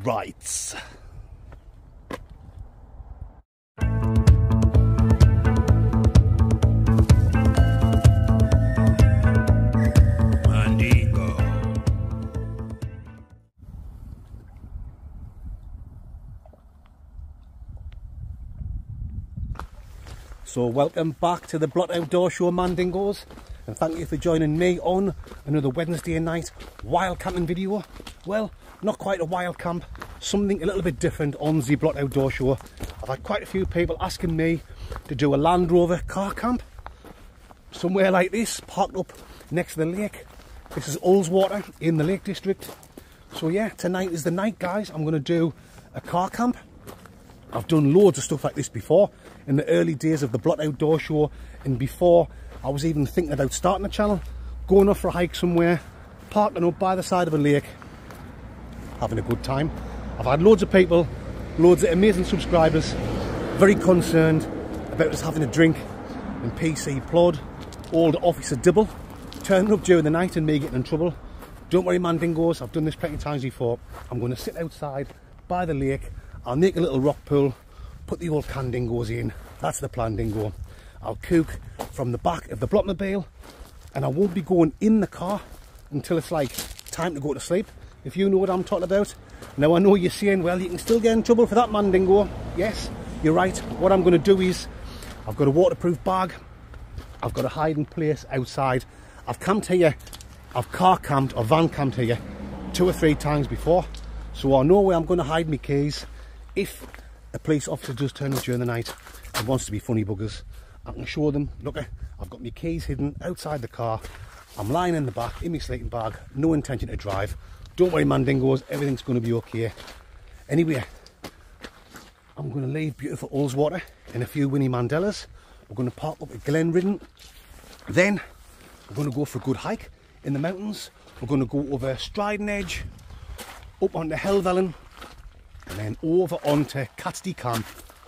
Right. So welcome back to the Blot Outdoor Show, Mandingos, and thank you for joining me on another Wednesday night wild camping video. Well, not quite a wild camp, something a little bit different on the Blot Outdoor Show. I've had quite a few people asking me to do a Land Rover car camp somewhere like this, parked up next to the lake. This is Ullswater in the Lake District. So yeah, tonight is the night, guys. I'm going to do a car camp. I've done loads of stuff like this before in the early days of the Blot Outdoor Show, and before I was even thinking about starting a channel, going off for a hike somewhere, parking up by the side of a lake, having a good time. I've had loads of people, loads of amazing subscribers, very concerned about us having a drink and PC plod, old officer dibble, turning up during the night and me getting in trouble. Don't worry, Mandingos, I've done this plenty of times before. I'm going to sit outside by the lake, I'll make a little rock pool, put the old can dingos in. That's the plan, dingo. I'll cook from the back of the Blotmobile, and I won't be going in the car until it's like time to go to sleep, if you know what I'm talking about. Now I know you're saying, well, you can still get in trouble for that, Mandingo. Yes, you're right. What I'm going to do is, I've got a waterproof bag, I've got a hiding place outside. I've camped here, I've car camped or van camped here 2 or 3 times before, so I know where I'm going to hide my keys. If a police officer does turn up during the night and wants to be funny buggers, I can show them, look, I've got my keys hidden outside the car, I'm lying in the back in my sleeping bag, no intention to drive. Don't worry, Mandingos, everything's going to be okay. Anyway, I'm going to leave beautiful Ullswater in a few Winnie Mandelas. We're going to park up at Glenridden. Then we're going to go for a good hike in the mountains. We're going to go over Striding Edge, up onto Helvellyn, and then over onto Catstead Camp.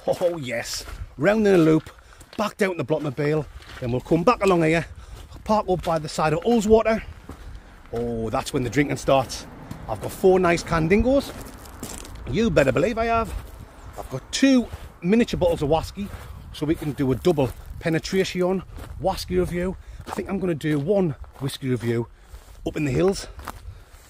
Oh yes, round in a loop, back down to the Blotmobile, then we'll come back along here, park up by the side of Ullswater. Oh, that's when the drinking starts. I've got 4 nice can dingos, you better believe I have. I've got 2 miniature bottles of whiskey, so we can do a double penetration whiskey review. I think I'm going to do 1 whiskey review up in the hills,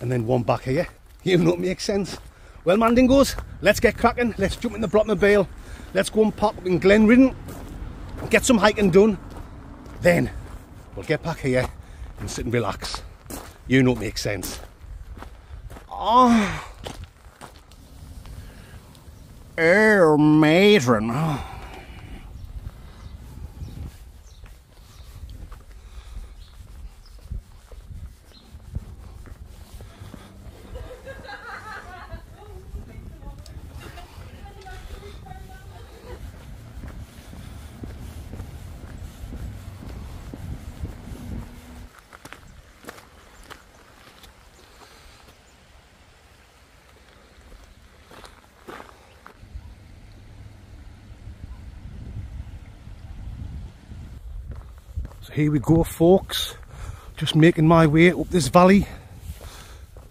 and then 1 back here. You know what makes sense. Well, Mandingos, let's get cracking. Let's jump in the Blotmobile. Let's go and park up in Glenridden, get some hiking done. Then we'll get back here and sit and relax. You know what makes sense. Oh, matron. So here we go, folks, just making my way up this valley,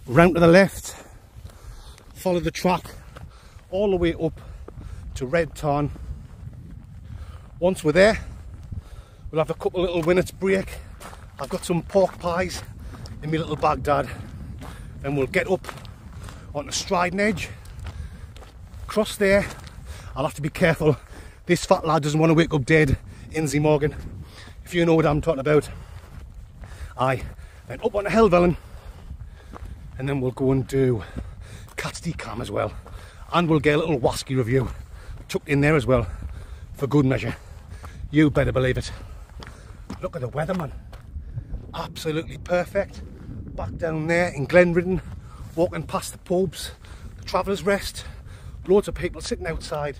round to the left, follow the track all the way up to Red Tarn. Once we're there, we'll have a couple little minutes break. I've got some pork pies in my little Baghdad, then we'll get up onto Striding Edge, cross there. I'll have to be careful, this fat lad doesn't want to wake up dead in the morning, if you know what I'm talking about. Aye, then up onto Helvellyn, and then we'll go and do Catstead Camp as well, and we'll get a little whiskey review tucked in there as well, for good measure. You better believe it. Look at the weather, man, absolutely perfect. Back down there in Glenridden, walking past the pubs, the Travellers Rest, loads of people sitting outside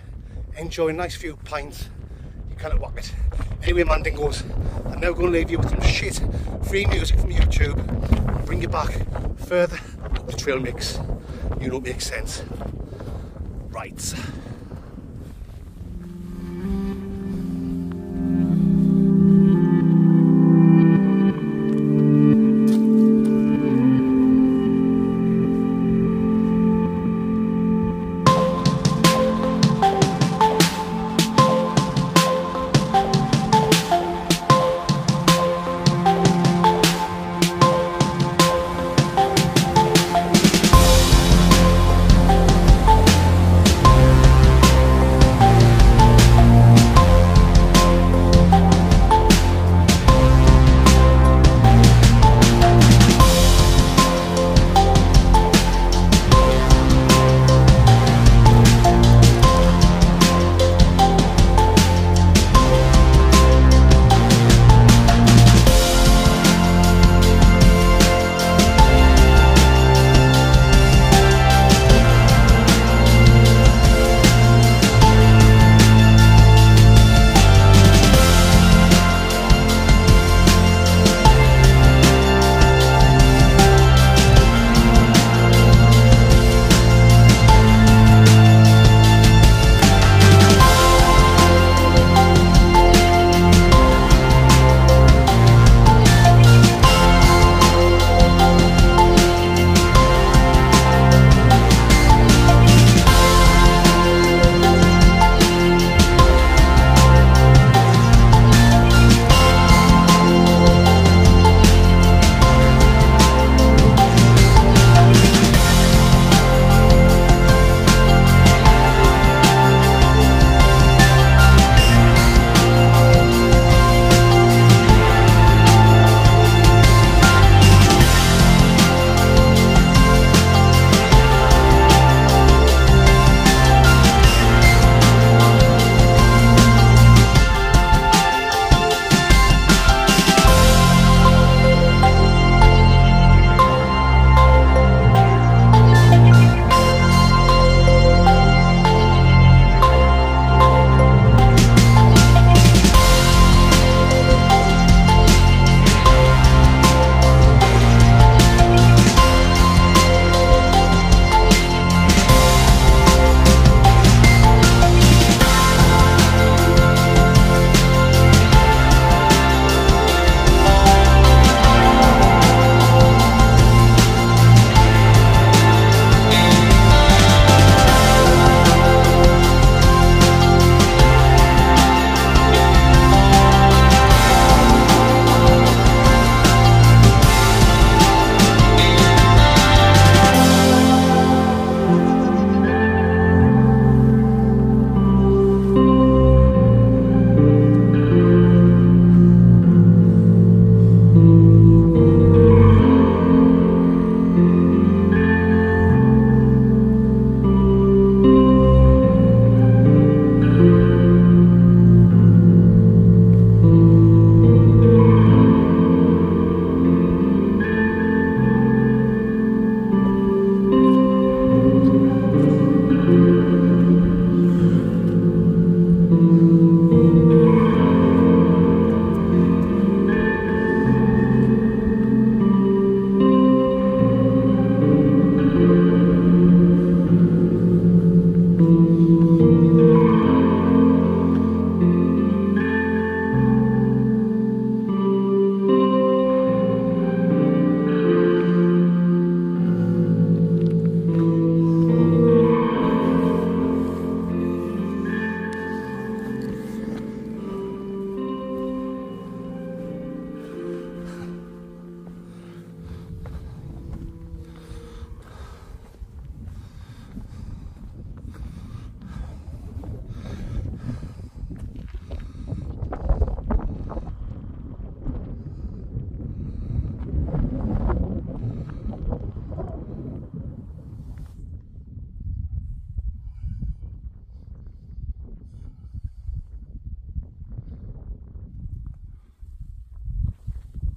enjoying a nice few pints. You cannot whack it. Anyway, Mandingos, I'm now going to leave you with some shit free music from YouTube and bring you back further up the trail mix. You know what makes sense. Right.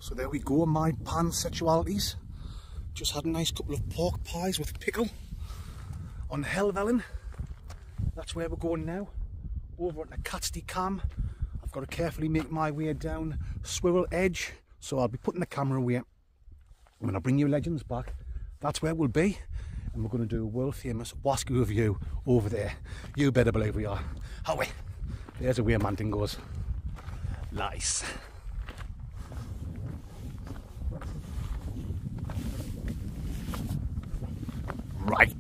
So there we go, my pansexualities. Just had a nice couple of pork pies with pickle on Helvellyn. That's where we're going now. Over at the Catstead Cam. I've got to carefully make my way down Swivel Edge. So I'll be putting the camera away. When I bring you legends back, that's where we'll be. And we're going to do a world famous Wasky review over there. You better believe we are. Howie, there's a way man thing goes. Nice. Right.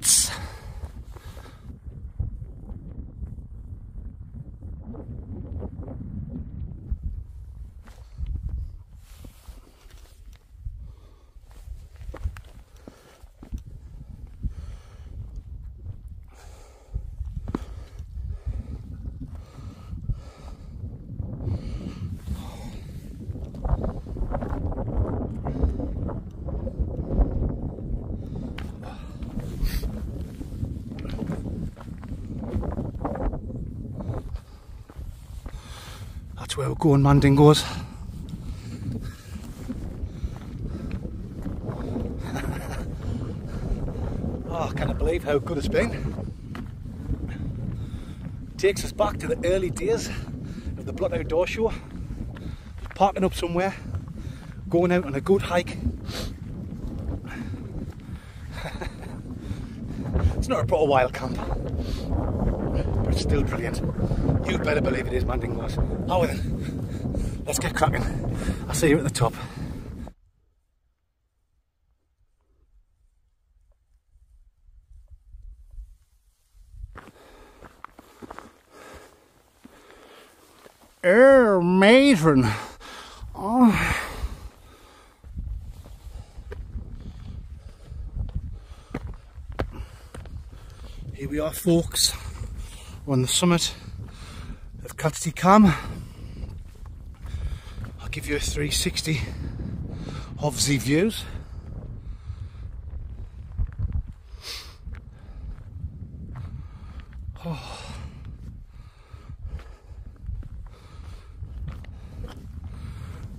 That's where we're going, Mandingos. Oh, I can't believe how good it's been. Takes us back to the early days of the Blot Outdoor Show. Parking up somewhere, going out on a good hike. It's not a proper wild camp, but it's still brilliant. You better believe it is, Mandingos. Oh, then, let's get cracking. I'll see you at the top. Matron. Oh. Here we are, folks. We're on the summit of Catstead Cam. I'll give you a 360 of the views. Oh.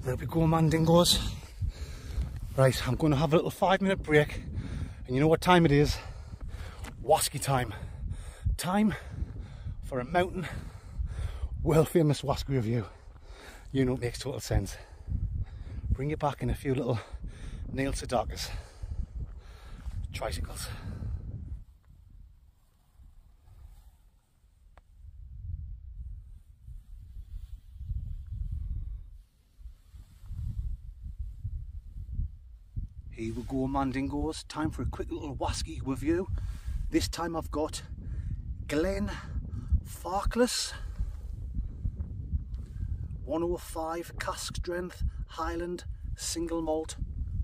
There we go, Mandingos. Right, I'm going to have a little 5-minute break, and you know what time it is? Wasky time. Time for a mountain world famous Wasky review. You know it makes total sense. Bring you back in a few little nail Sadakas. Tricycles. Here we go, Mandingos. Time for a quick little Wasky review. This time I've got Glen Farkless 105 cask strength Highland single malt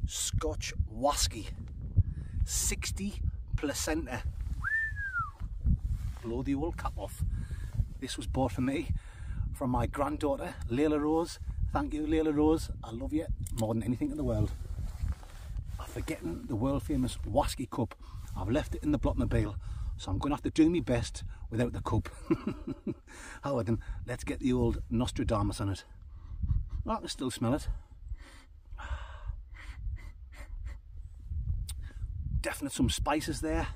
Scotch Wasky, 60 placenta. Blow the old cap off. This was bought for me from my granddaughter Layla Rose. Thank you, Layla Rose. I love you more than anything in the world. I'm forgetting the world famous Wasky cup. I've left it in the Blockmobile, so I'm going to have to do my best without the cup. However, then, let's get the old Nostradamus on it. I can still smell it. Definite some spices there.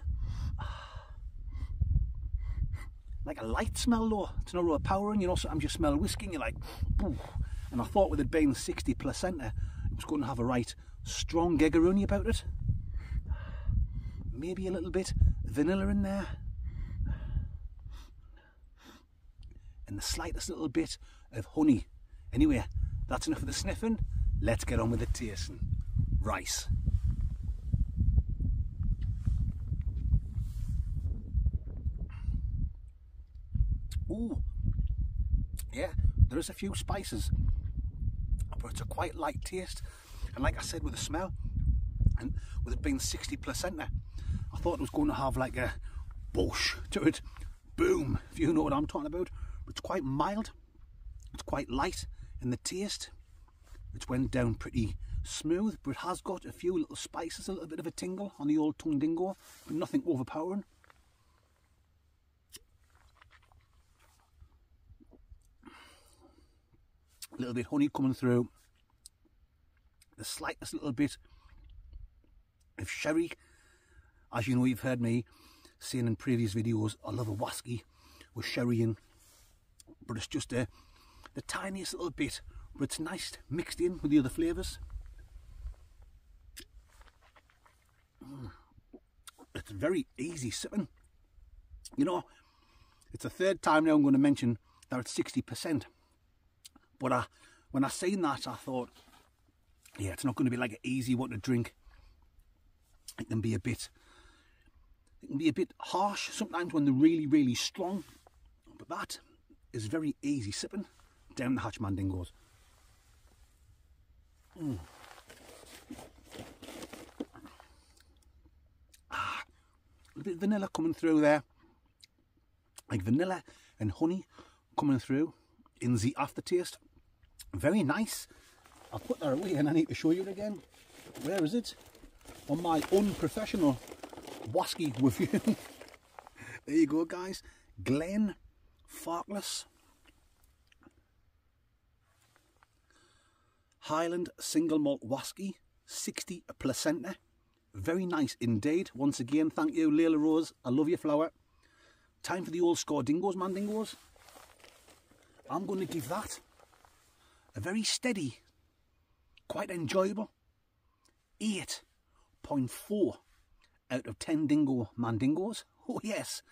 Like a light smell though. It's not overpowering, you know, sometimes you smell whiskey and you're like, ooh. And I thought with it being 60 placenta, it was going to have a right strong geggaroonie about it. Maybe a little bit vanilla in there. And the slightest little bit of honey. Anyway, that's enough of the sniffing. Let's get on with the tasting. Rice. Ooh. Yeah, there is a few spices, but it's a quite light taste. And like I said, with the smell, and with it being 60 placenta, I thought it was going to have like a bush to it. Boom, if you know what I'm talking about. It's quite mild, it's quite light in the taste. It's went down pretty smooth, but it has got a few little spices, a little bit of a tingle on the old tongue dingo, but nothing overpowering. A little bit honey coming through. the slightest little bit of sherry. As you know, you've heard me saying in previous videos, I love a whisky with sherry in, but it's just the tiniest little bit, but it's nice mixed in with the other flavours. It's very easy sipping. You know, it's the third time now I'm going to mention that it's 60%. But when I seen that, I thought, yeah, it's not going to be like an easy one to drink. It can be a bit harsh sometimes when they're really, really strong. But that is very easy sipping down the hatch, Mandingos. A bit of vanilla coming through there, like vanilla and honey coming through in the aftertaste. Very nice. I'll put that away and I need to show you it again. Where is it? On my unprofessional whisky review. There you go, guys. Glen Farkless Highland single malt whisky, 60%. Very nice indeed. Once again, thank you, Layla Rose. I love your flower. Time for the old score dingoes, Mandingos. I'm going to give that a very steady, quite enjoyable 8.4 out of 10 dingo Mandingos. Oh yes,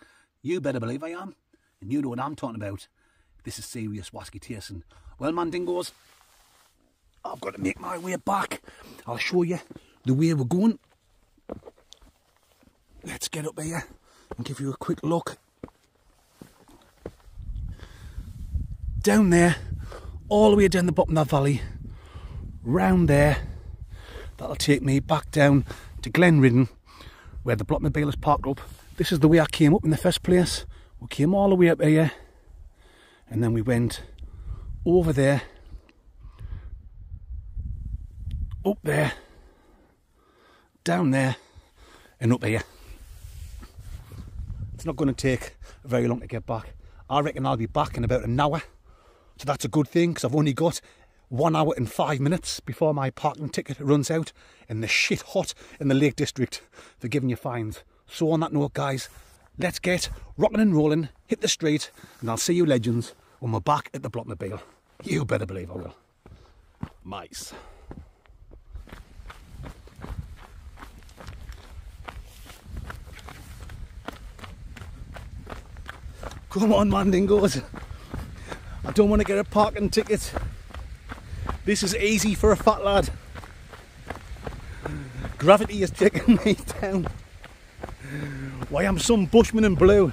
you better believe I am. And you know what I'm talking about. This is serious whisky tasting. Well, Mandingos, I've got to make my way back. I'll show you the way we're going. Let's get up here and give you a quick look. Down there, all the way down the bottom of that valley, round there. That'll take me back down to Glenridden, where the Blockmobile is parked up. This is the way I came up in the first place. We came all the way up here, and then we went over there, up there, down there, and up here. It's not going to take very long to get back. I reckon I'll be back in about an hour. So that's a good thing, because I've only got 1 hour and 5 minutes before my parking ticket runs out, and the shit hot in the Lake District for giving you fines. So on that note, guys, let's get rocking and rolling, hit the street, and I'll see you legends when we're back at the Blockmobile. You better believe I will. Mice. Come on, Mandingos. I don't want to get a parking ticket. This is easy for a fat lad. Gravity is taking me down. Why, I'm some bushman in blue.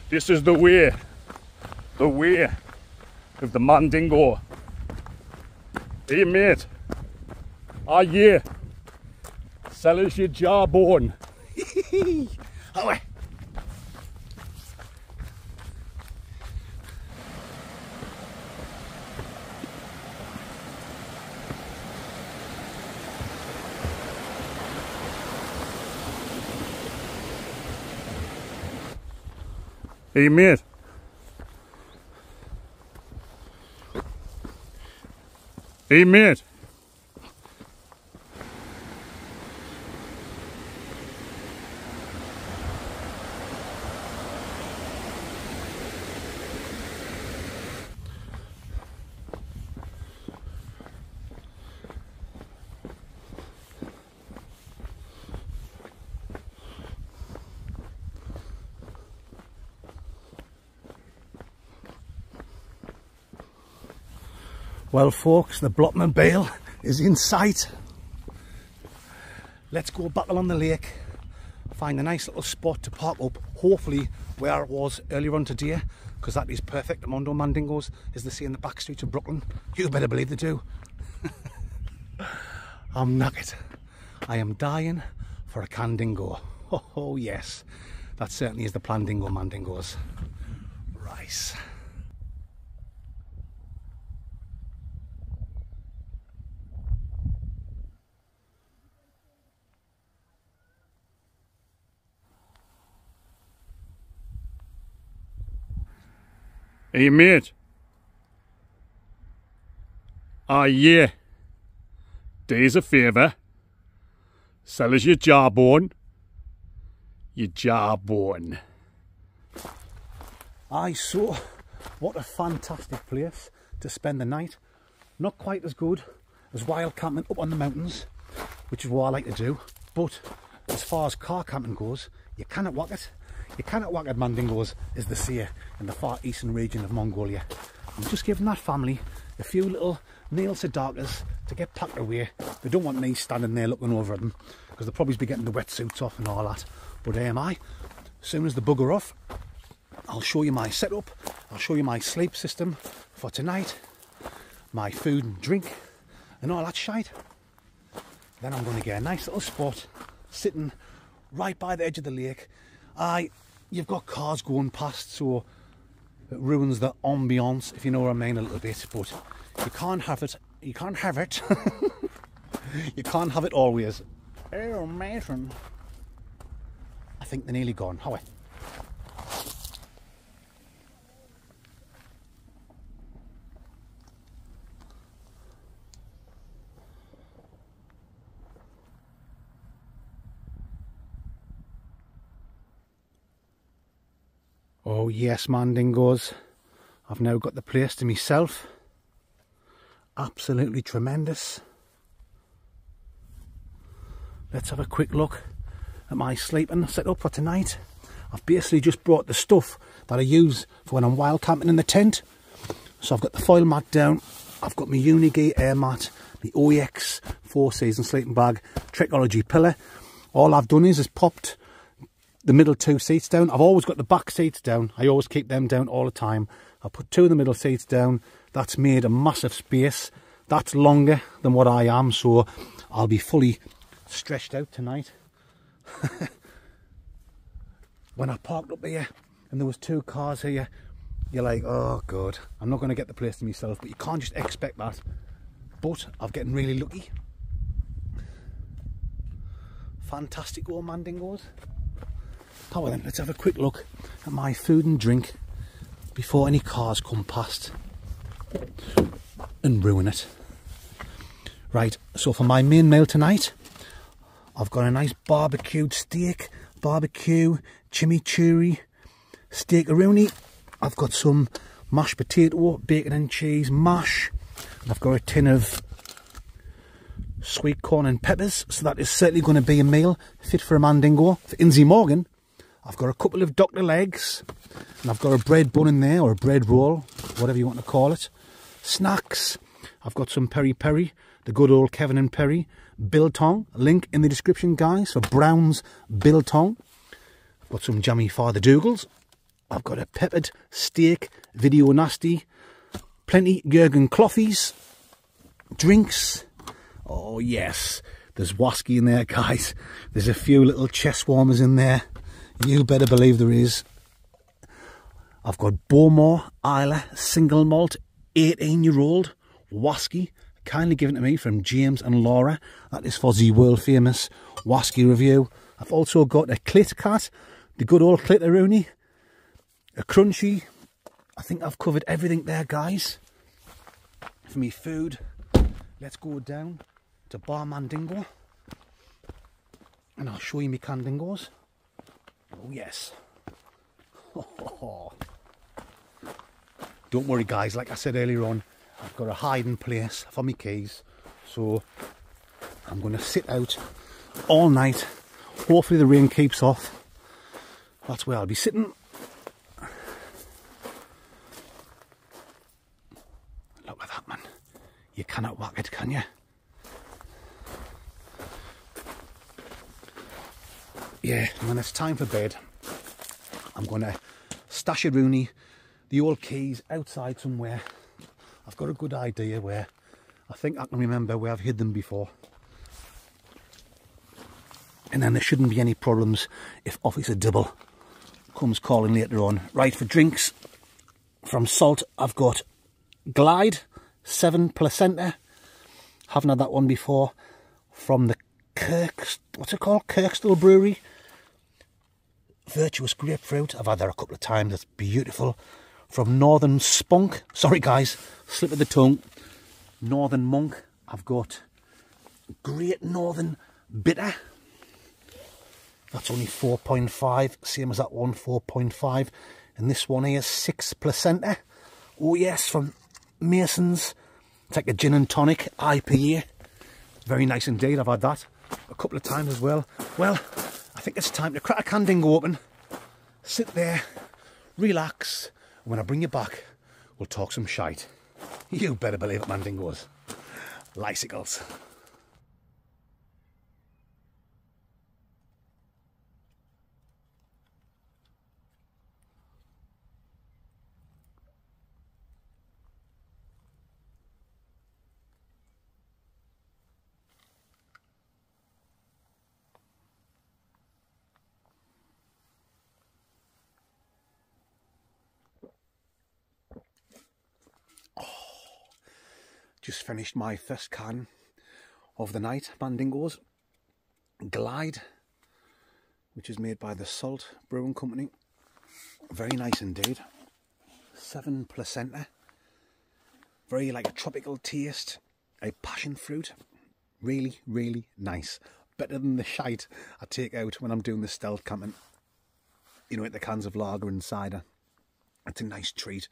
This is the way of the Mandingo. Hey mate, yeah, sell us your jawbone. Away. Hey mate. Hey mate. Well folks, the Blockmobile is in sight. Let's go back along the lake, find a nice little spot to park up, hopefully where I was earlier on today, because that is perfect. Mondo Mandingos, as they say in the back streets of Brooklyn. You better believe they do. I'm knackered. I am dying for a Candingo. Oh yes, that certainly is the plan, Dingo Mandingos. Rice. Hey mate. Yeah. do us a favour. Sell us your jawbone. Your jawbone. Aye, so what a fantastic place to spend the night. Not quite as good as wild camping up on the mountains, which is what I like to do, but as far as car camping goes, you cannot whack it. You cannot whack it, Mandingos, as they say in the far eastern region of Mongolia. I'm just giving that family a few little nail sadakas to get packed away. They don't want me standing there looking over at them, because they'll probably be getting the wetsuits off and all that. But as soon as the bugger off, I'll show you my setup, I'll show you my sleep system for tonight, my food and drink and all that shite. Then I'm going to get a nice little spot sitting right by the edge of the lake. You've got cars going past, so it ruins the ambience, if you know what I mean, a little bit, but you can't have it, you can't have it, you can't have it always. Oh, Mason. I think they're nearly gone. How? Oh yes, Mandingos, I've now got the place to myself. Absolutely tremendous. Let's have a quick look at my sleeping setup for tonight. I've basically just brought the stuff that I use for when I'm wild camping in the tent. So I've got the foil mat down, I've got my Unigear air mat, the OEX 4-season sleeping bag, Trekology pillow. All I've done is popped the middle 2 seats down. I've always got the back seats down. I always keep them down all the time. I put 2 of the middle seats down. That's made a massive space. That's longer than what I am, so I'll be fully stretched out tonight. When I parked up here and there was 2 cars here, you're like, oh god, I'm not going to get the place to myself, but you can't just expect that. But I'm getting really lucky. Fantastic old Mandingos. Oh, then let's have a quick look at my food and drink before any cars come past and ruin it. Right, so for my main meal tonight, I've got a nice barbecued steak, barbecue, chimichurri, steakaroonie. I've got some mashed potato, bacon and cheese, mash. And I've got a tin of sweet corn and peppers. So that is certainly going to be a meal fit for a Mandingo. For Inzy Morgan, I've got a couple of doctor legs. And I've got a bread bun in there, or a bread roll, whatever you want to call it. Snacks, I've got some peri-peri, the good old Kevin and Perry. Biltong, link in the description, guys, for Brown's Biltong. I've got some jammy Father Dougals. I've got a peppered steak, video nasty. Plenty Jurgen Clothies. Drinks. Oh yes, there's whiskey in there, guys. There's a few little chest warmers in there. You better believe there is. I've got Bowmore Isla single malt 18-year-old whiskey, kindly given to me from James and Laura. That is for the world famous whiskey review. I've also got a Clit Cat, the good old Clitteroonie, a Crunchy. I think I've covered everything there, guys. For me food, let's go down to Bar Mandingo and I'll show you me Candingos. Oh yes. Don't worry, guys, like I said earlier on, I've got a hiding place for my keys, so I'm going to sit out all night. Hopefully the rain keeps off. That's where I'll be sitting. Look at that, man. You cannot whack it, can you? Yeah, and when it's time for bed, I'm going to stash a Rooney, the old keys, outside somewhere. I've got a good idea where. I think I can remember where I've hid them before. And then there shouldn't be any problems if Officer Dibble comes calling later on. Right, for drinks, from Salt, I've got Glide 7 Placenta. Haven't had that one before. From the Kirkstall Brewery. Virtuous Grapefruit. I've had that a couple of times. That's beautiful. From Northern Spunk. Sorry guys, slip of the tongue. Northern Monk. I've got Great Northern Bitter. That's only 4.5, same as that one, 4.5. And this one here is 6%. Oh yes, from Mason's. It's like a gin and tonic IPA. Very nice indeed. I've had that a couple of times as well. Well, I think it's time to crack a can dingo open, sit there, relax, and when I bring you back, we'll talk some shite. You better believe it, man, dingoes. Lysicles. Just finished my first can of the night, Mandingo's Glide, which is made by the Salt Brewing Company. Very nice indeed. 7%. Very like a tropical taste, a passion fruit. Really, really nice. Better than the shite I take out when I'm doing the stealth camping. You know, at the cans of lager and cider. It's a nice treat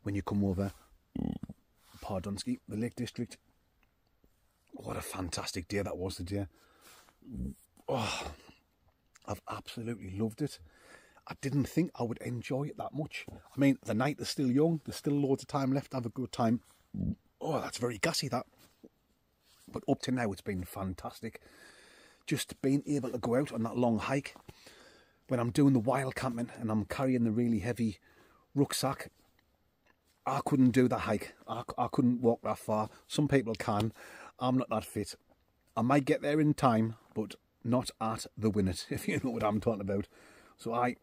when you come over. Pardonski, the Lake District. What a fantastic day that was today. Oh, I've absolutely loved it. I didn't think I would enjoy it that much. I mean, the night is still young. There's still loads of time left to have a good time. Oh, that's very gassy, that. But up to now, it's been fantastic. Just being able to go out on that long hike. When I'm doing the wild camping and I'm carrying the really heavy rucksack, I couldn't do that hike. I couldn't walk that far. Some people can. I'm not that fit. I might get there in time, but not at the Winnet, if you know what I'm talking about. So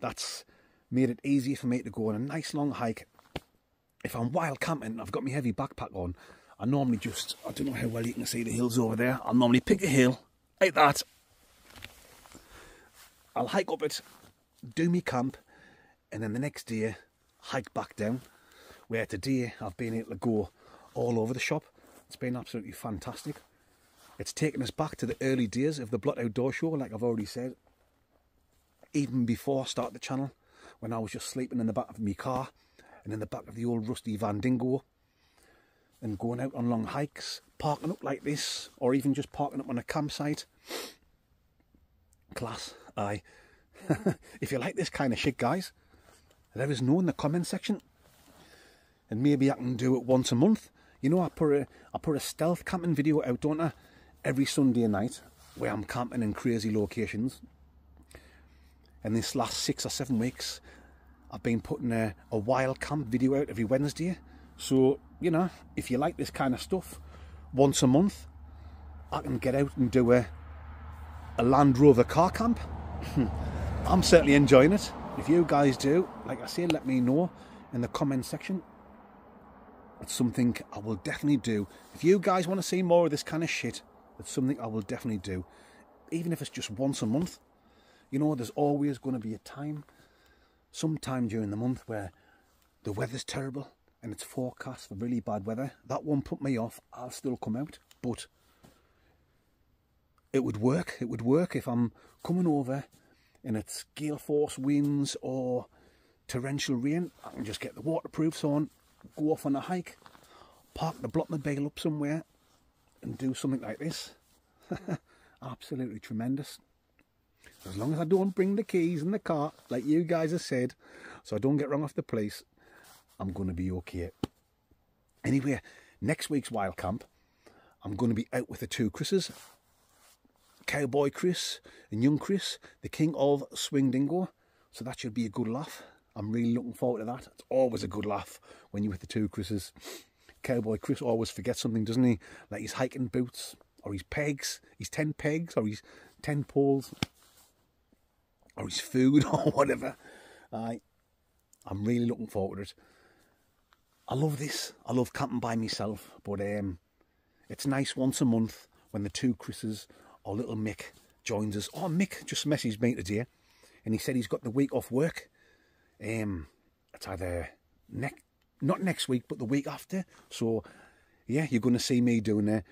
that's made it easy for me to go on a nice long hike. If I'm wild camping, I've got my heavy backpack on. I normally just, I don't know how well you can see the hills over there. I'll normally pick a hill like that. I'll hike up it, do me camp, and then the next day hike back down. Where today I've been able to go all over the shop. It's been absolutely fantastic. It's taken us back to the early days of the Blot Outdoor Show, like I've already said. Even before I started the channel, when I was just sleeping in the back of my car and in the back of the old rusty Van Dingo and going out on long hikes, parking up like this, or even just parking up on a campsite. Class, aye. If you like this kind of shit, guys, let us know in the comment section. And maybe I can do it once a month. You know, I put a stealth camping video out, don't I? Every Sunday night, where I'm camping in crazy locations. And this last 6 or 7 weeks, I've been putting a wild camp video out every Wednesday. So, you know, if you like this kind of stuff, once a month, I can get out and do a Land Rover car camp. I'm certainly enjoying it. If you guys do, like I say, let me know in the comment section. It's something I will definitely do. If you guys want to see more of this kind of shit, it's something I will definitely do. Even if it's just once a month. You know, there's always going to be a time, sometime during the month, where the weather's terrible and it's forecast for really bad weather. That won't put me off. I'll still come out. But it would work. It would work if I'm coming over and it's gale force winds or torrential rain. I can just get the waterproofs on, go off on a hike, park the Blottmobile up somewhere and do something like this. Absolutely tremendous. As long as I don't bring the keys in the car, like you guys have said, so I don't get rung off the place, I'm going to be okay. Anyway, next week's wild camp, I'm going to be out with the two Chris's. Cowboy Chris and young Chris, the king of Swing Dingo. So that should be a good laugh. I'm really looking forward to that. It's always a good laugh when you're with the two Chris's. Cowboy Chris always forgets something, doesn't he? Like his hiking boots, or his pegs, his 10 pegs, or his 10 poles, or his food, or whatever. I'm really looking forward to it. I love this. I love camping by myself, but it's nice once a month when the two Chris's or little Mick joins us. Oh, Mick just messaged me today, and he said he's got the week off work. It's either not next week, but the week after. So, yeah, you're going to see me doing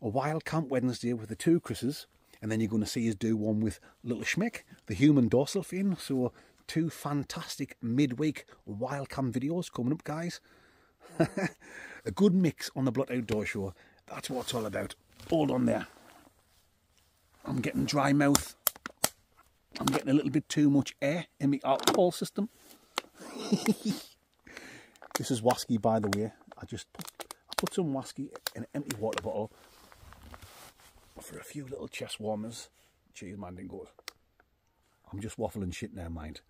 a Wild Camp Wednesday with the two Chris's, and then you're going to see us do one with Little Schmick, the human dorsal fin. So 2 fantastic midweek Wild Camp videos coming up, guys. A good mix on the Blot Outdoor Show. That's what it's all about. Hold on there. I'm getting dry mouth. I'm getting a little bit too much air in my alcohol system. This is whiskey, by the way. I put some whiskey in an empty water bottle for a few little chest warmers. Cheers, Mandingos. I'm just waffling shit now, mind.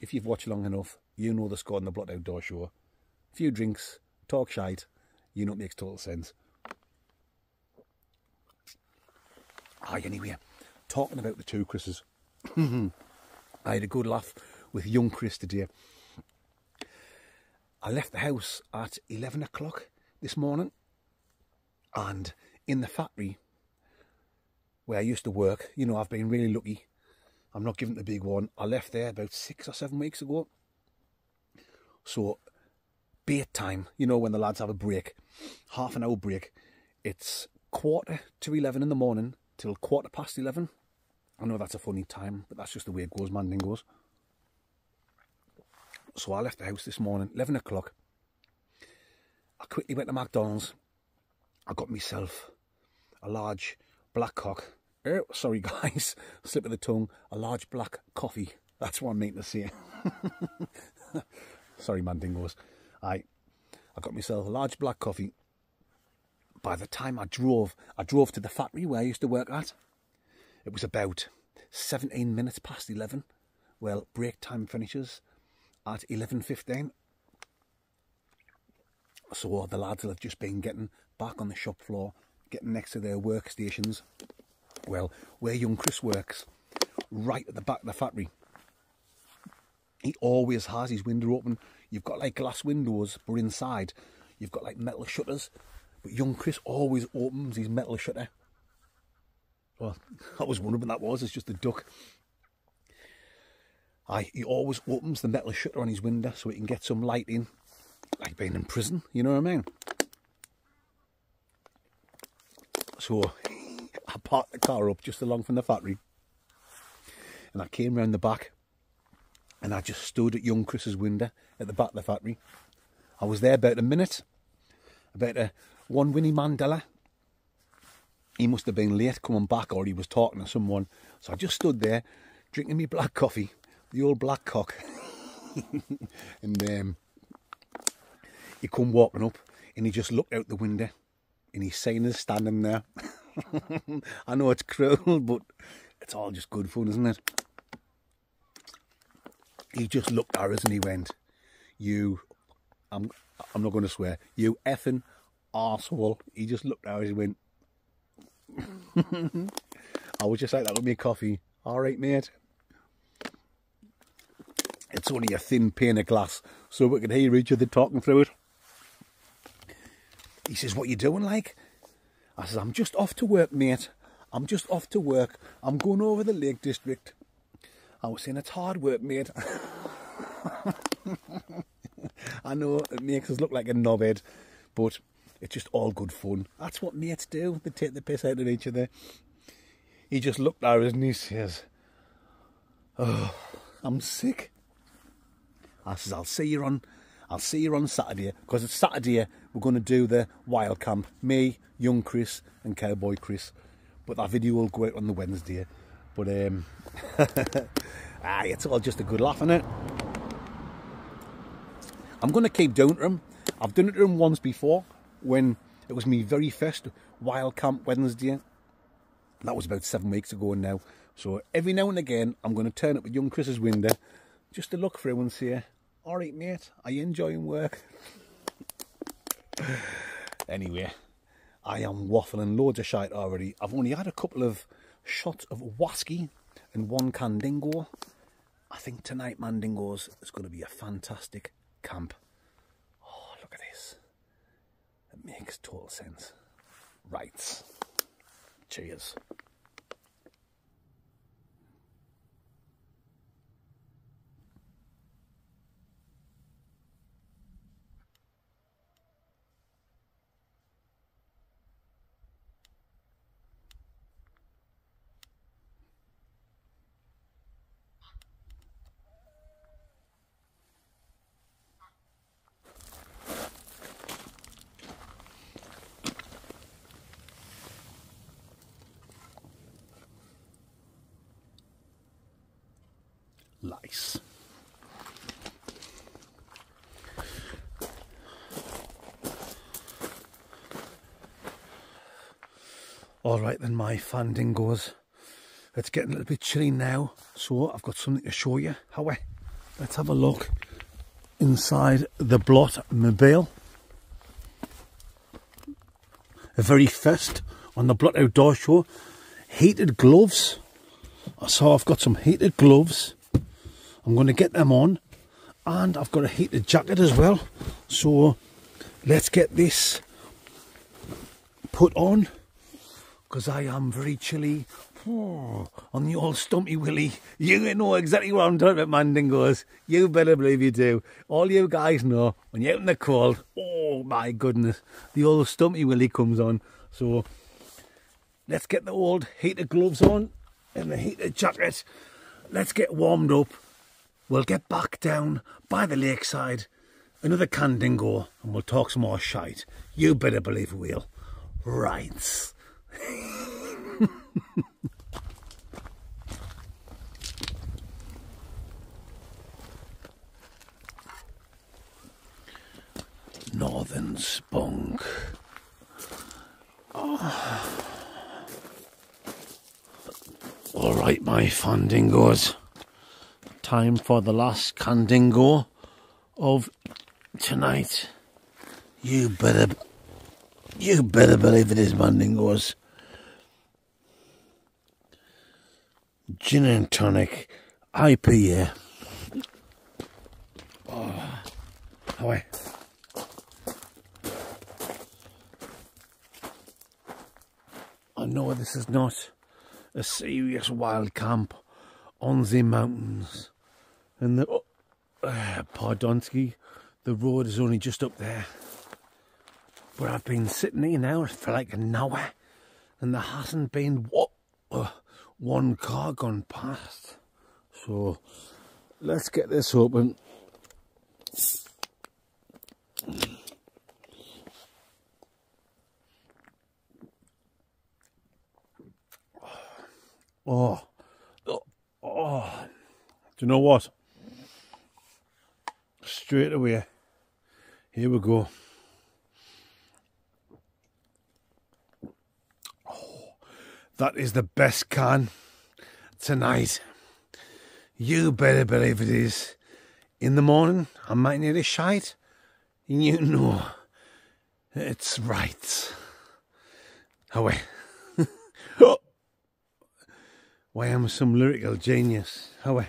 If you've watched long enough, you know the score on the Blot Outdoor Show. A few drinks, talk shite, you know it makes total sense. Anyway, talking about the two Chris's. I had a good laugh with young Chris today. I left the house at 11 o'clock this morning, and in the factory where I used to work, you know, I've been really lucky. I'm not giving the big one. I left there about 6 or 7 weeks ago. So, bait time, you know, when the lads have a break, half an hour break, it's 11:15 in the morning till 11:15. I know that's a funny time, but that's just the way it goes, Mandingos. So I left the house this morning, 11 o'clock. I quickly went to McDonald's. I got myself a large black cock. Sorry guys, slip of the tongue. A large black coffee. That's what I'm meaning to say. Sorry, Mandingos. I got myself a large black coffee. By the time I drove to the factory where I used to work at. It was about 17 minutes past 11. Well, break time finishes at 11:15. So the lads have just been getting back on the shop floor, getting next to their workstations. Well, where young Chris works, right at the back of the factory, he always has his window open. You've got like glass windows, but inside you've got like metal shutters. But young Chris always opens his metal shutter. Well, I was wondering what that was. It's just a duck. He always opens the metal shutter on his window so he can get some light in, like being in prison, you know what I mean? So I parked the car up just along from the factory, and I came round the back, and I just stood at young Chris's window at the back of the factory. I was there about a minute, about one Winnie Mandela. He must have been late coming back, or he was talking to someone. So I just stood there, drinking me black coffee, the old black cock. And he come walking up, and he just looked out the window, and he's seen us standing there. I know it's cruel, but it's all just good fun, isn't it? He just looked at us and he went, "You," I'm not going to swear, "you effing arsehole." He just looked at us and went, I was just like that with me coffee. All right, mate. It's only a thin pane of glass, so we can hear each other talking through it. He says, "What you doing, like?" I says, "I'm just off to work, mate. I'm just off to work. I'm going over the Lake District." I was saying, "It's hard work, mate." I know it makes us look like a knobhead, but it's just all good fun. That's what mates do. They take the piss out of each other. He just looked at us and he says, "Oh, I'm sick." I says, I'll see you on Saturday, because it's Saturday we're going to do the Wild Camp. Me, young Chris and Cowboy Chris. But that video will go out on the Wednesday. But it's all just a good laugh, innit? I'm going to keep doing it to him. I've done it to him once before, when it was my very first Wild Camp Wednesday. That was about 7 weeks ago now. So every now and again, I'm going to turn up at young Chris's window just to look through and say, "All right, mate, are you enjoying work?" Anyway, I am waffling loads of shite already. I've only had a couple of shots of whiskey and one Candingo. I think tonight, Mandingos, is going to be a fantastic camp. Oh, look at this. It makes total sense. Right. Cheers. Nice. Alright then, my fandingos. It's getting a little bit chilly now, so I've got something to show you. However, let's have a look inside the blot mobile. The very first on the Blot Outdoor Show, heated gloves. So I've got some heated gloves. I'm going to get them on, and I've got a heated jacket as well. So let's get this put on, because I am very chilly. Oh, on the old stumpy willy. You know exactly what I'm talking about, Mandingos. You better believe you do. All you guys know, when you're out in the cold, oh my goodness, the old stumpy willy comes on. So let's get the old heated gloves on and the heated jacket. Let's get warmed up. We'll get back down by the lakeside, another Candingo, and we'll talk some more shite. You better believe we will. Right. Northern spunk. Oh. Alright, my fandingos. Time for the last Candingo of tonight. You better believe it is, Mandingos. Gin and tonic IPA. Oh, away. I know this is not a serious wild camp on the mountains, and the Pardonsky, the road is only just up there. But I've been sitting here now for like an hour, and there hasn't been one car gone past. So let's get this open. Oh. Do you know what? Straight away, here we go. Oh, that is the best can tonight. You better believe it is. In the morning, I might need a shite, and you know it's right. Away. Why am I some lyrical genius? Away.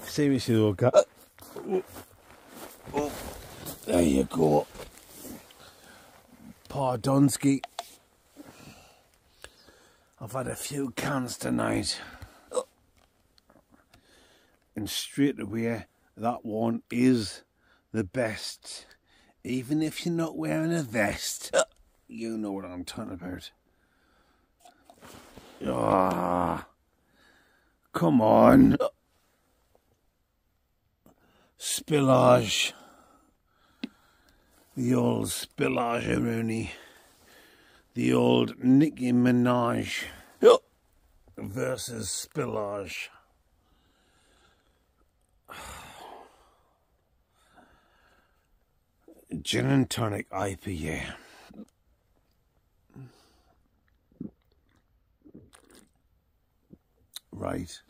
Seriously though, guys. Oh, there you go. Pardonsky. I've had a few cans tonight. And straight away, that one is the best. Even if you're not wearing a vest. You know what I'm talking about. Ah, come on. Spillage. The old spillage Rooney. The old Nicki Minaj versus spillage. Gin and tonic IPA. Right.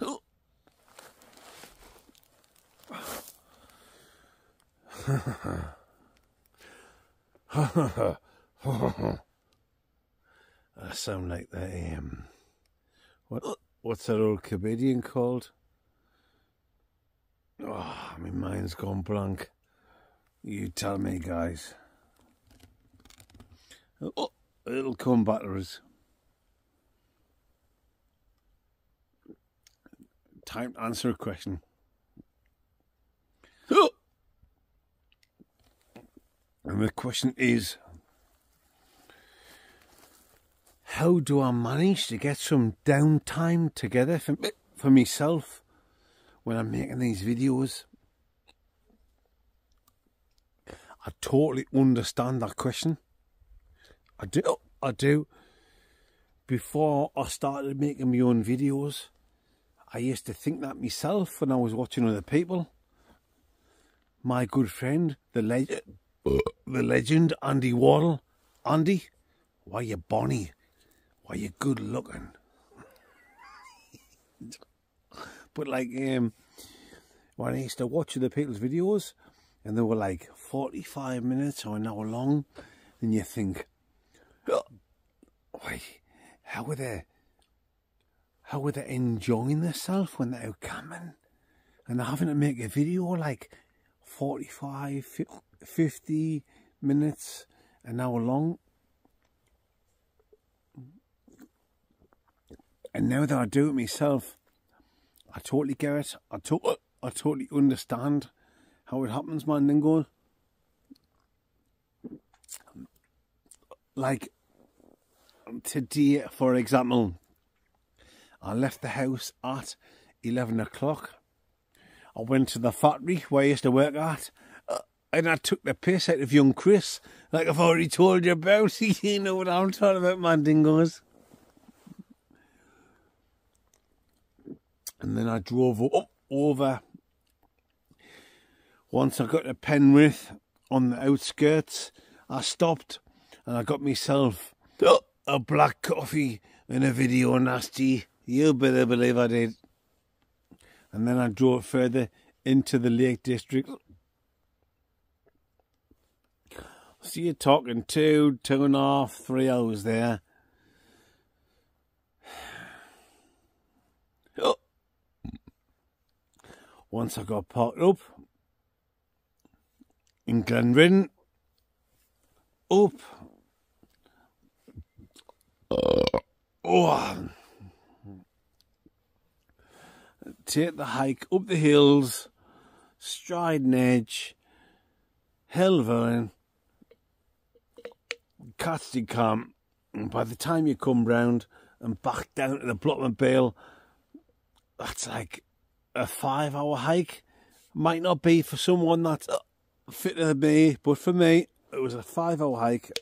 I sound like that. What's that old comedian called? Oh, my mind's gone blank. You tell me, guys. Oh, it'll come back to us. Time to answer a question. And the question is, how do I manage to get some downtime together for myself when I'm making these videos? I totally understand that question. I do. before I started making my own videos, I used to think that myself when I was watching other people. My good friend, the legend Andy Wardle. Andy, why you bonny? Why you good looking? But like, when I used to watch other people's videos and they were like 45 minutes or an hour long, then you think, why, how were they enjoying themselves when they're out camping and they're having to make a video like 45, 50 minutes, an hour long? And now that I do it myself, I totally get it. I totally understand how it happens, man, Dingo. Like, today, for example, I left the house at 11 o'clock. I went to the factory where I used to work at, and I took the piss out of young Chris, like I've already told you about. You know what I'm talking about, man, Dingoes. And then I drove over. Once I got to Penrith on the outskirts, I stopped and I got myself a black coffee and a video nasty. You better believe I did. And then I drove further into the Lake District. So you're talking 2.5, 3 hours there. Once I got parked up in Glenridden, take the hike up the hills, Striding Edge, Helvellyn, Catsidy Camp, and by the time you come round and back down to the Blotman Bale, that's like a 5-hour hike. Might not be for someone that's fitter than me, but for me, it was a 5-hour hike.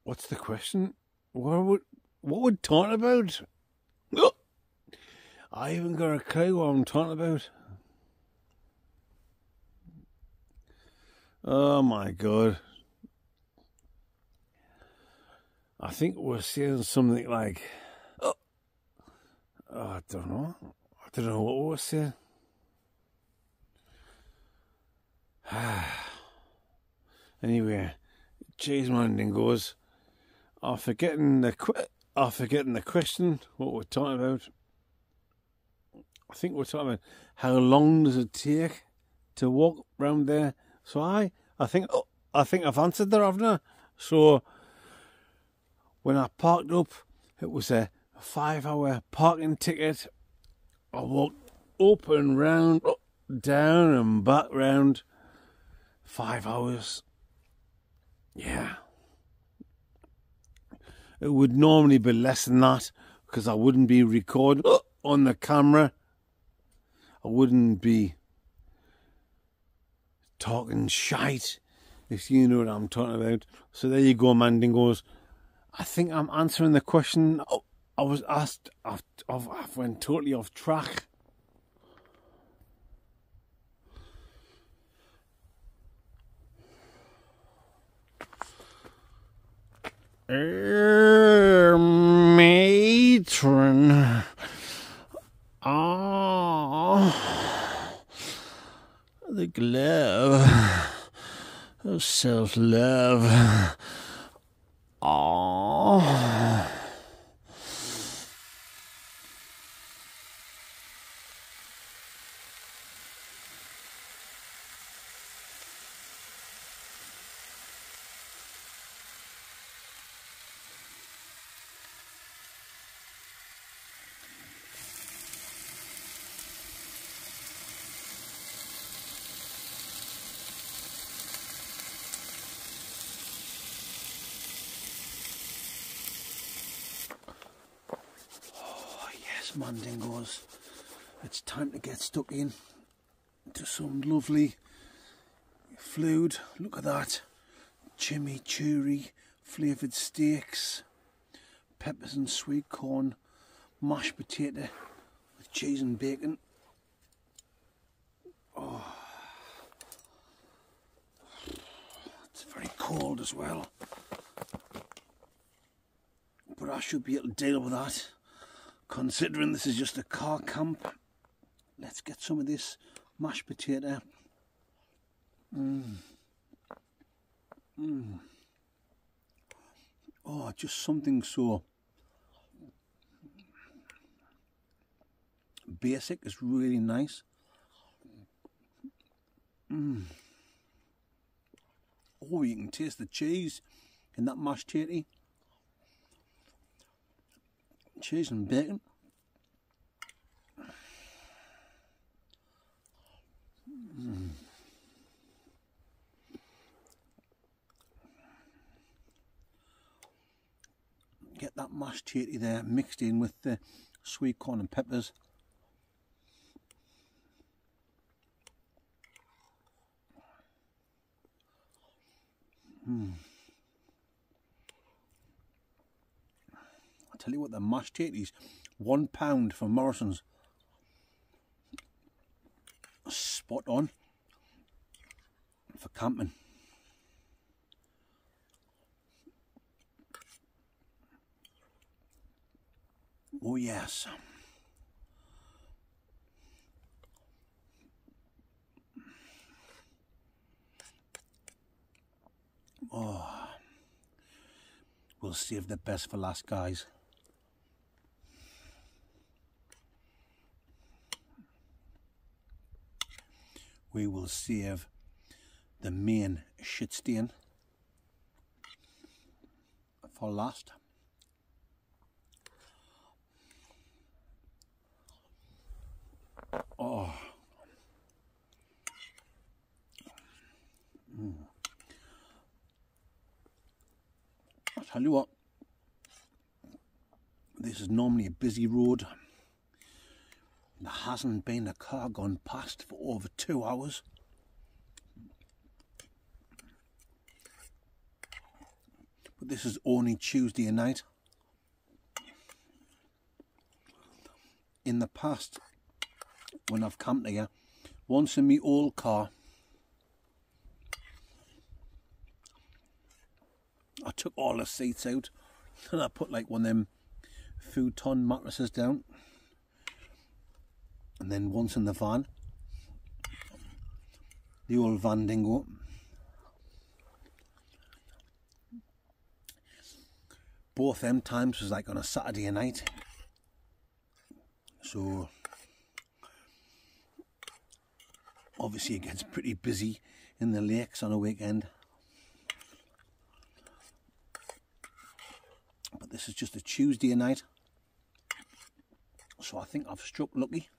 What's the question? What would talking about? I haven't got a clue what I'm talking about. Oh my God. I think we're saying something like, I don't know what we're saying. Anyway, cheers, man, Dingoes. I'm forgetting the question, what we're talking about. I think we're talking about how long does it take to walk round there. So I think I've answered that, haven't I? So when I parked up, it was a 5-hour parking ticket. I walked up and round, up, down and back round. 5 hours. Yeah. It would normally be less than that because I wouldn't be recording on the camera. I wouldn't be talking shite, if you know what I'm talking about. So there you go, man, Dingoes. I think I'm answering the question I was asked. I've went totally off track. Matron. The glove of self-love. Man, Dingoes, it's time to get stuck in to some lovely food. Look at that. Chimichurri, flavoured steaks, peppers and sweet corn, mashed potato with cheese and bacon. Oh, it's very cold as well, but I should be able to deal with that, considering this is just a car camp. Let's get some of this mashed potato. Oh, just something so basic is really nice. Oh, you can taste the cheese in that mashed tatty. Cheese and bacon. Get that mashed tatty there mixed in with the sweet corn and peppers. I tell you what, the mashed tatties, £1 from Morrison's. Spot on for camping. Oh yes. Oh, we'll save the best for last, guys. We will save the main shit stain for last. Oh. I'll tell you what, this is normally a busy road. There hasn't been a car gone past for over 2 hours. But this is only Tuesday night. In the past, when I've camped here, once in my old car, I took all the seats out and I put like one of them futon mattresses down. And then once in the van, the old van dingo, both them times was like on a Saturday night. So obviously it gets pretty busy in the lakes on a weekend. But this is just a Tuesday night, so I think I've struck lucky.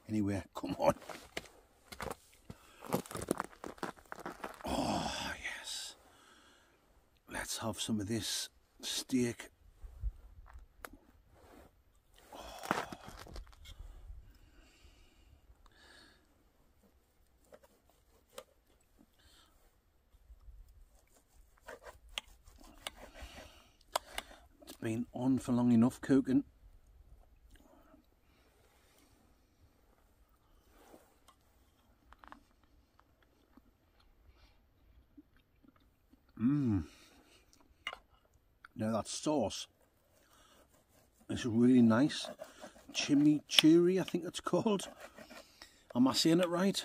Anyway, come on. Oh yes, let's have some of this steak. Been on for long enough cooking. Now that sauce is really nice. Chimichurri, I think it's called. Am I saying it right?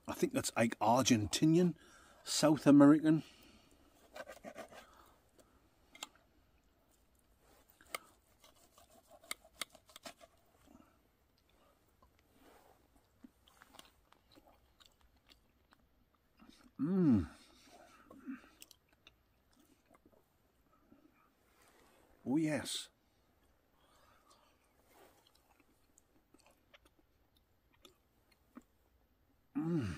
I think that's like Argentinian, South American. Oh yes. And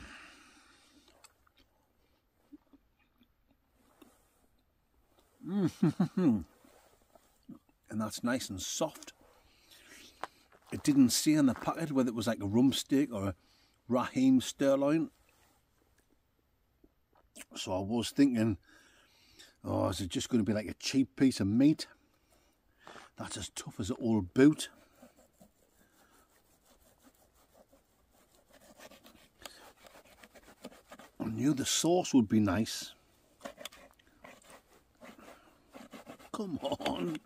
that's nice and soft. It didn't say on the packet whether it was like a rump steak or a Raheem sirloin. So I was thinking, oh, is it just going to be like a cheap piece of meat? That's as tough as an old boot. I knew the sauce would be nice. Come on.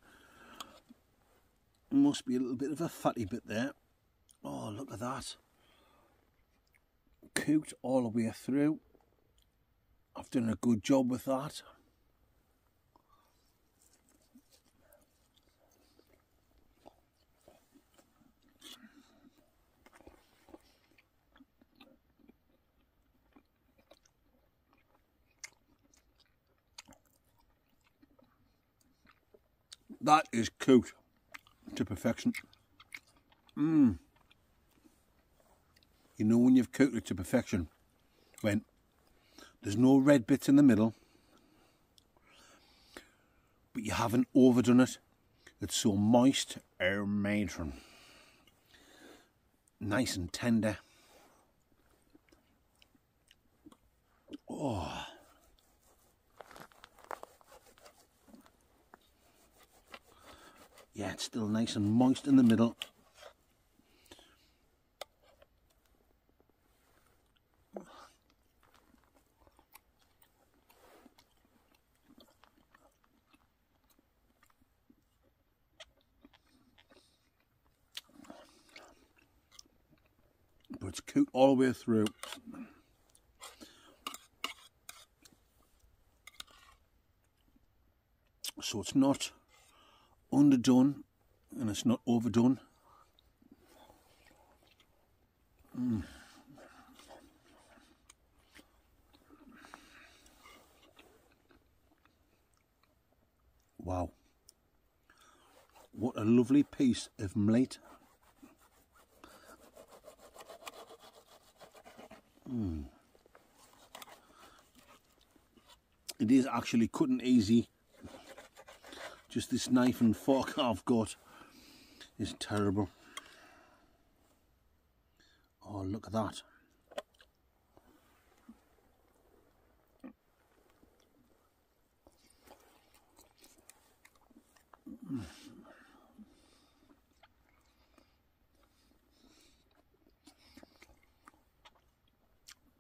Must be a little bit of a fatty bit there. Oh, look at that. Cooked all the way through. I've done a good job with that. That is cooked to perfection. You know when you've cooked it to perfection, when there's no red bits in the middle, but you haven't overdone it. It's so moist, matron. Nice and tender. Oh. Yeah, it's still nice and moist in the middle. But it's cooked all the way through. So it's not underdone and it's not overdone. Wow, what a lovely piece of meat. It is actually cutting easy. Just this knife and fork I've got is terrible. Oh, look at that.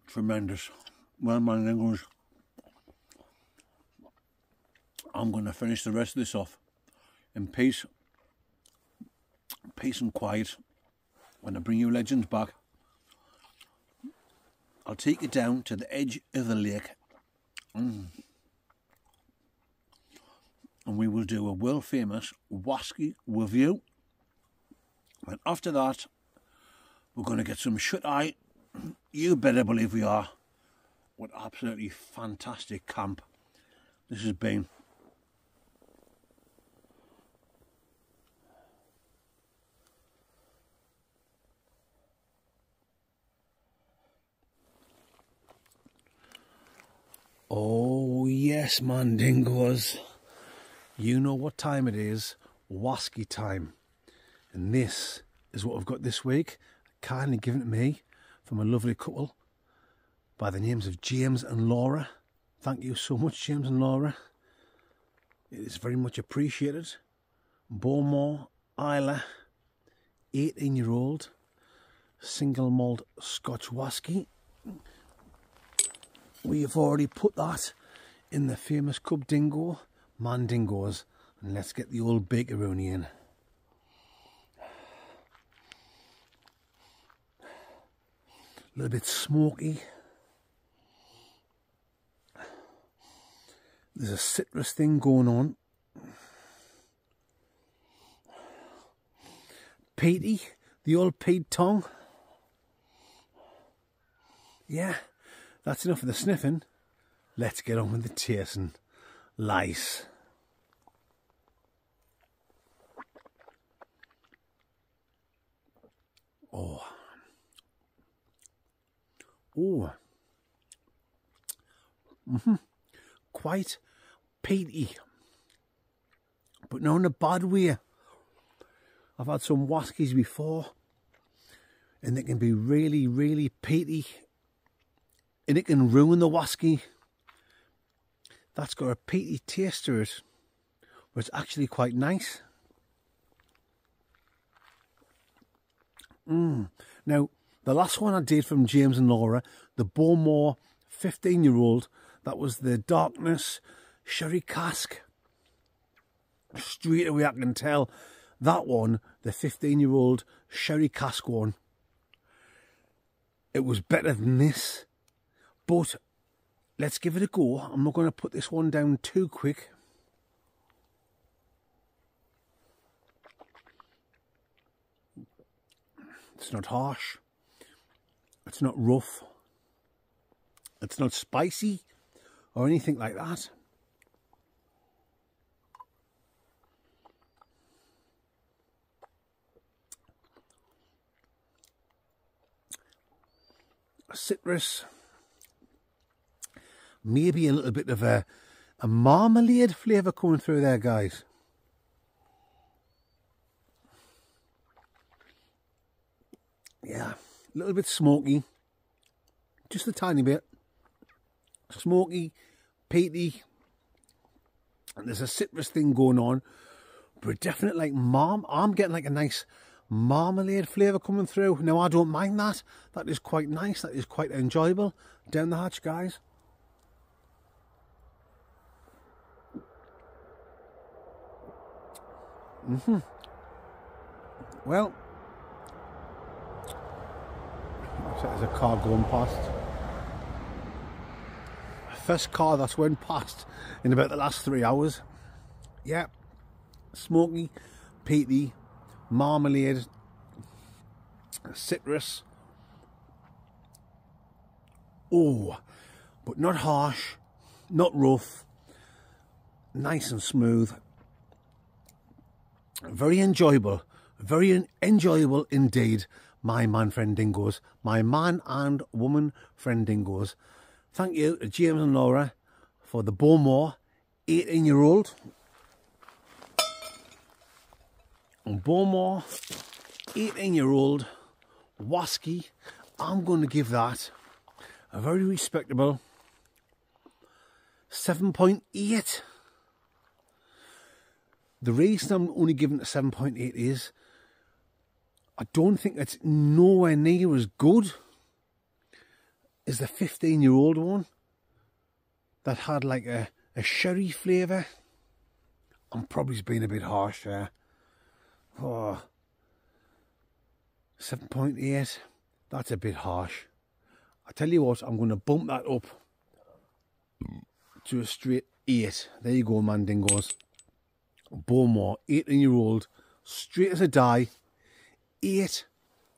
Tremendous. Well, my English, I'm going to finish the rest of this off in peace and quiet. When I bring you legends back, I'll take you down to the edge of the lake and we will do a world famous wasky review. And after that, we're going to get some shut-eye. You better believe we are. What absolutely fantastic camp this has been. Oh yes, Mandingos. You know what time it is. Wasky time. And this is what we've got this week. Kindly given to me from a lovely couple by the names of James and Laura. Thank you so much, James and Laura. It is very much appreciated. Beaumont Isla, 18-year-old single malt Scotch whisky. We have already put that in the famous Cub Dingo, Mandingos, and let's get the old bakeroni in. A little bit smoky. There's a citrus thing going on. Peaty, the old Biltong. Yeah, that's enough of the sniffing. Let's get on with the tasting. Lice. Oh. Oh. Quite peaty. But not in a bad way. I've had some whiskies before and it can be really, really peaty, and it can ruin the whisky. That's got a peaty taste to it, but it's actually quite nice. Now, the last one I did from James and Laura, the Bowmore 15-year-old, that was the Darkness sherry cask. Straight away I can tell that one, the 15-year-old sherry cask one, it was better than this. But let's give it a go. I'm not going to put this one down too quick. It's not harsh. It's not rough. It's not spicy or anything like that. Citrus. Maybe a little bit of a marmalade flavour coming through there, guys. Yeah, a little bit smoky. Just a tiny bit. Smoky, peaty. And there's a citrus thing going on. But definitely like I'm getting like a nice marmalade flavour coming through. Now, I don't mind that. That is quite nice. That is quite enjoyable. Down the hatch, guys. Well, there's a car going past. First car that's went past in about the last 3 hours. Yeah, smoky, peaty, marmalade, citrus. Oh, but not harsh, not rough, nice and smooth. Very enjoyable indeed, my man friend dingoes, my man and woman friend dingoes. Thank you to James and Laura for the Bowmore 18-year-old. Bowmore 18-year-old whisky. I'm going to give that a very respectable 7.8. The reason I'm only giving it a 7.8 is I don't think it's nowhere near as good as the 15-year-old one that had like a sherry flavour. I'm probably being a bit harsh there. Oh, 7.8, that's a bit harsh. I tell you what, I'm going to bump that up to a straight 8. There you go, man dingoes. Bowmore, 18-year-old, straight as a die. 8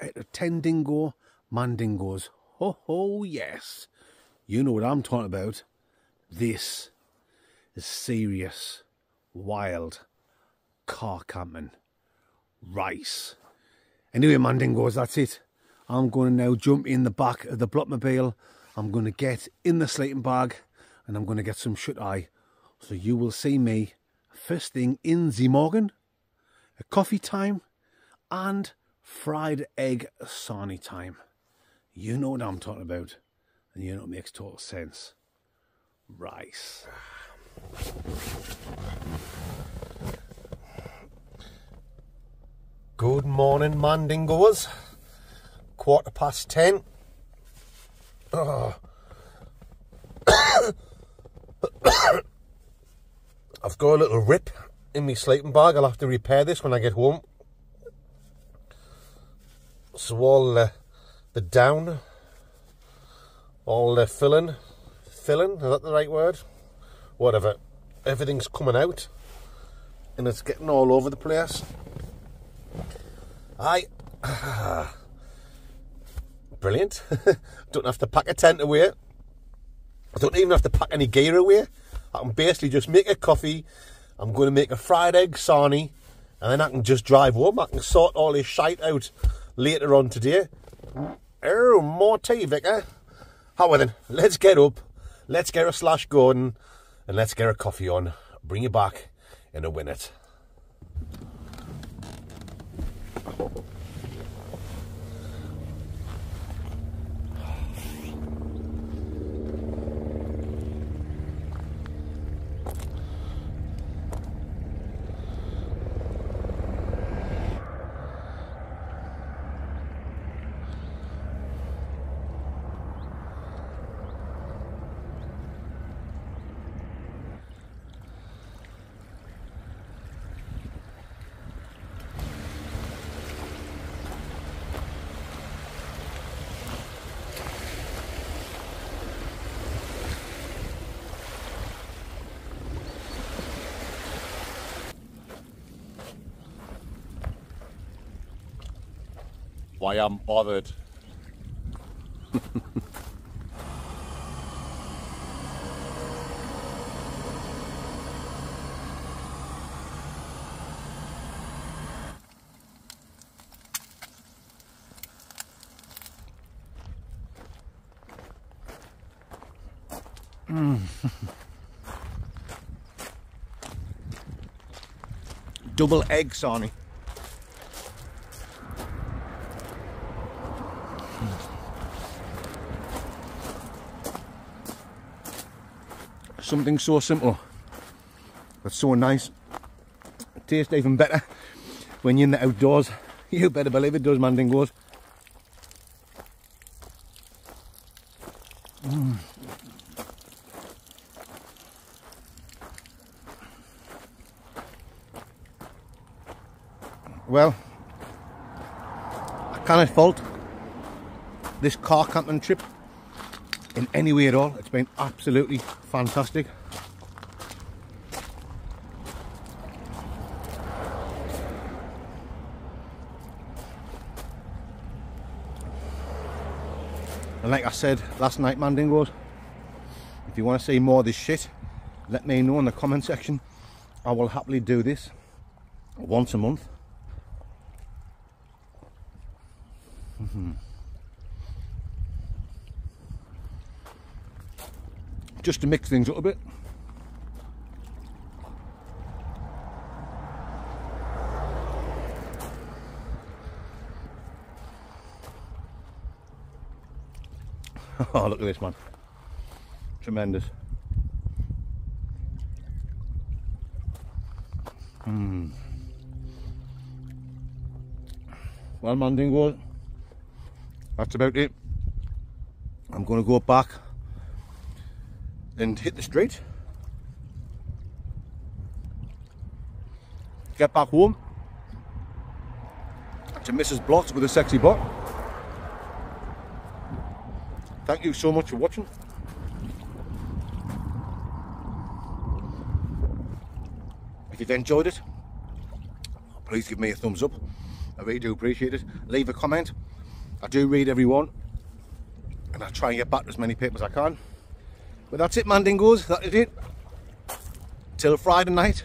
out of 10 dingo man dingoes. Oh, yes. You know what I'm talking about. This is serious, wild car camping. Rice. Anyway, man dingoes, that's it. I'm going to now jump in the back of the Blockmobile. I'm going to get in the sleeping bag and I'm going to get some shut-eye. So you will see me first thing in the morning, a coffee time and fried egg sarnie time. You know what I'm talking about, and you know it makes total sense. Rice. Good morning, man dingoes. 10:15. Oh. I've got a little rip in my sleeping bag. I'll have to repair this when I get home. So all the down, all the filling, is that the right word? Whatever. Everything's coming out and it's getting all over the place. Brilliant. Don't have to pack a tent away. I don't even have to pack any gear away. I can basically just make a coffee. I'm going to make a fried egg sarnie and then I can just drive home. I can sort all this shite out later on today. Oh, more tea, Vicar. However then, let's get up, let's get a slash going and let's get a coffee on. Bring you back in a minute. Why I'm bothered. Double egg sarnie. Something so simple but so nice. It tastes even better when you're in the outdoors. You better believe it does, Mandingos. Well, I cannot fault this car camping trip in any way at all. It's been absolutely fantastic. And like I said last night, Mandingos, if you want to see more of this shit, let me know in the comment section. I will happily do this once a month. Just to mix things up a bit. Oh, look at this, man. Tremendous. Well, Mandingos, that's about it. I'm going to go back and hit the street, get back home to Mrs. Blotts with a sexy bot. Thank you so much for watching. If you've enjoyed it, please give me a thumbs up. I really do appreciate it. Leave a comment. I do read every one, and I try and get back to as many people as I can. But that's it, Mandingos, that is it. Till Friday night.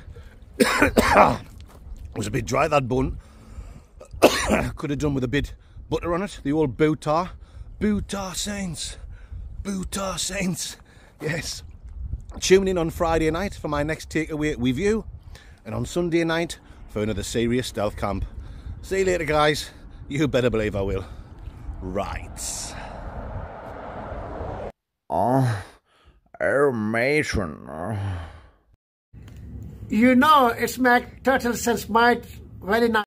It was a bit dry, that bun. Could have done with a bit butter on it. The old Boutar. Boutar Saints. Boutar Saints. Yes. Tune in on Friday night for my next takeaway review. And on Sunday night for another serious stealth camp. See you later, guys. You better believe I will. Right. Aeration. You know, it's make total sense, mate. Very nice.